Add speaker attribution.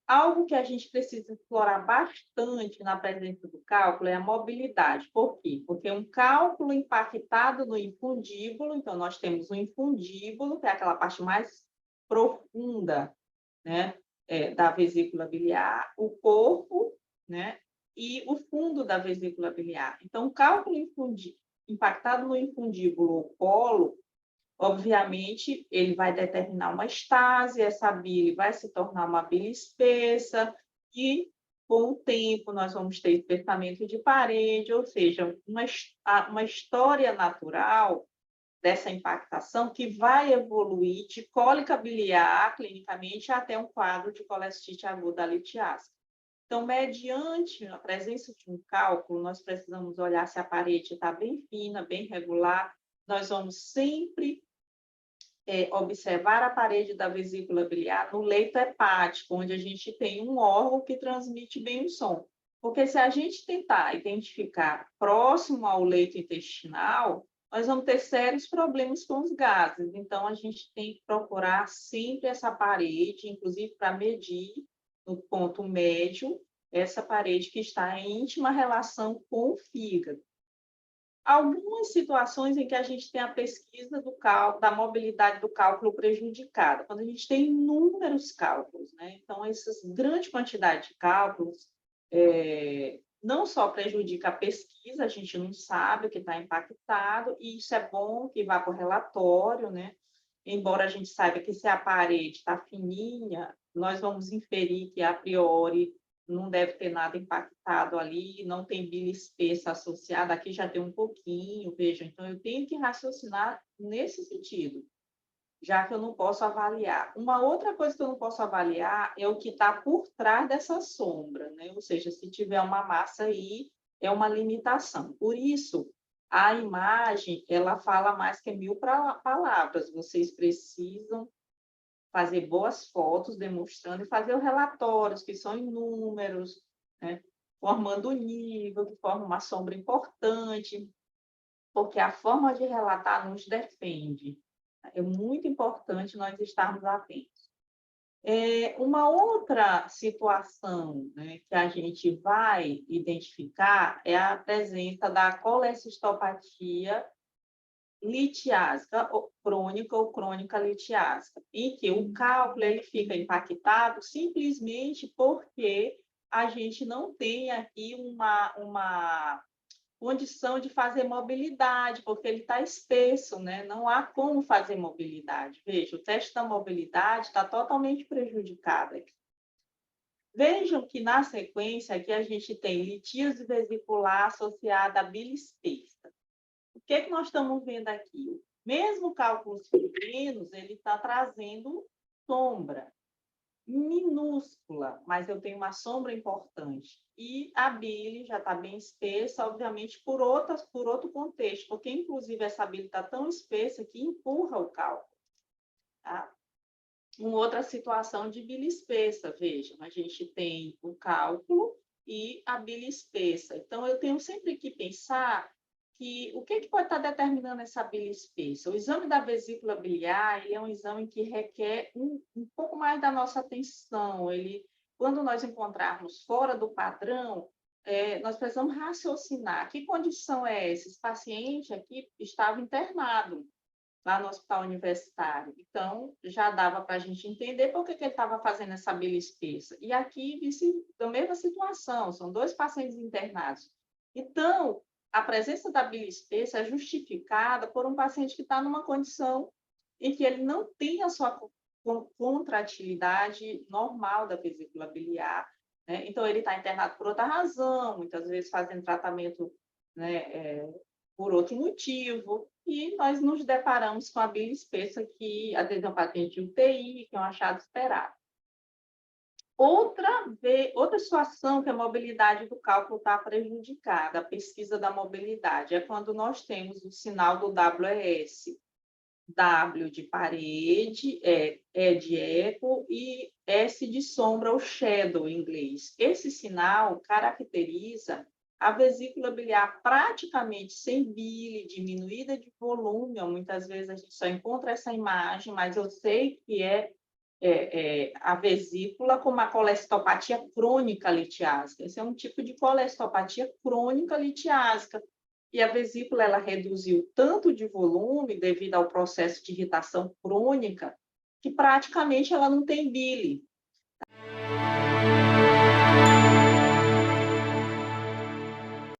Speaker 1: Algo que a gente precisa explorar bastante na presença do cálculo é a mobilidade. Por quê? Porque um cálculo impactado no infundíbulo, então nós temos o infundíbulo, que é aquela parte mais profunda, né, da vesícula biliar, o corpo, né, e o fundo da vesícula biliar. Então, o cálculo impactado no infundíbulo ou colo, obviamente, ele vai determinar uma estase, essa bile vai se tornar uma bile espessa, e com o tempo nós vamos ter espessamento de parede, ou seja, uma história natural dessa impactação que vai evoluir de cólica biliar, clinicamente, até um quadro de colestite aguda litiásica. Então, mediante a presença de um cálculo, nós precisamos olhar se a parede está bem fina, bem regular. Nós vamos sempre observar a parede da vesícula biliar no leito hepático, onde a gente tem um órgão que transmite bem o som. Porque se a gente tentar identificar próximo ao leito intestinal, nós vamos ter sérios problemas com os gases. Então, a gente tem que procurar sempre essa parede, inclusive para medir no ponto médio, essa parede que está em íntima relação com o fígado. Algumas situações em que a gente tem a pesquisa da mobilidade do cálculo prejudicada, quando a gente tem inúmeros cálculos, né? Então, essa grande quantidade de cálculos não só prejudica a pesquisa, a gente não sabe o que está impactado, e isso é bom que vá para o relatório, né? Embora a gente saiba que se a parede está fininha, nós vamos inferir que, a priori, não deve ter nada impactado ali, não tem bile espessa associada, aqui já tem um pouquinho, veja, então eu tenho que raciocinar nesse sentido, já que eu não posso avaliar. Uma outra coisa que eu não posso avaliar é o que está por trás dessa sombra, né? Ou seja, se tiver uma massa aí, é uma limitação. Por isso, a imagem, ela fala mais que 1000 palavras, vocês precisam fazer boas fotos demonstrando e fazer os relatórios, que são inúmeros, né? Formando nível, que forma uma sombra importante, porque a forma de relatar nos defende. É muito importante nós estarmos atentos. Uma outra situação, né, que a gente vai identificar é a presença da colecistopatia litiásica ou crônica litiásica, em que o cálculo ele fica impactado simplesmente porque a gente não tem aqui uma condição de fazer mobilidade, porque ele está espesso, né? Não há como fazer mobilidade. Veja, o teste da mobilidade está totalmente prejudicado aqui. Vejam que, na sequência, aqui a gente tem litíase vesicular associada à bile espessa. O que é que nós estamos vendo aqui? Mesmo cálculos pequenos, ele está trazendo sombra minúscula, mas eu tenho uma sombra importante. E a bile já está bem espessa, obviamente, por outro contexto, porque, inclusive, essa bile está tão espessa que empurra o cálculo. Tá? Uma outra situação de bile espessa, vejam, a gente tem o cálculo e a bile espessa. Então, eu tenho sempre que pensar que o que pode estar determinando essa bile espessa? O exame da vesícula biliar ele é um exame que requer um pouco mais da nossa atenção. Quando nós encontrarmos fora do padrão, nós precisamos raciocinar. Que condição é essa? Esse paciente aqui estava internado lá no hospital universitário. Então, já dava para a gente entender por que ele estava fazendo essa bile espessa. E aqui, a mesma situação, são 2 pacientes internados. Então, a presença da bile espessa é justificada por um paciente que está numa condição em que ele não tem a sua contratilidade normal da vesícula biliar, né? Então, ele está internado por outra razão, muitas vezes fazendo tratamento, né, por outro motivo, e nós nos deparamos com a bile espessa, que às vezes é um paciente de UTI, que é um achado esperado. Outra situação que a mobilidade do cálculo está prejudicada, a pesquisa da mobilidade, é quando nós temos o sinal do WES. W de parede, E de eco e S de sombra, ou shadow em inglês. Esse sinal caracteriza a vesícula biliar praticamente sem bile, diminuída de volume. Muitas vezes a gente só encontra essa imagem, mas eu sei que é a vesícula com uma colesteopatia crônica litiásica. Esse é um tipo de colesteopatia crônica litiásica. E a vesícula ela reduziu tanto de volume devido ao processo de irritação crônica que praticamente ela não tem bile.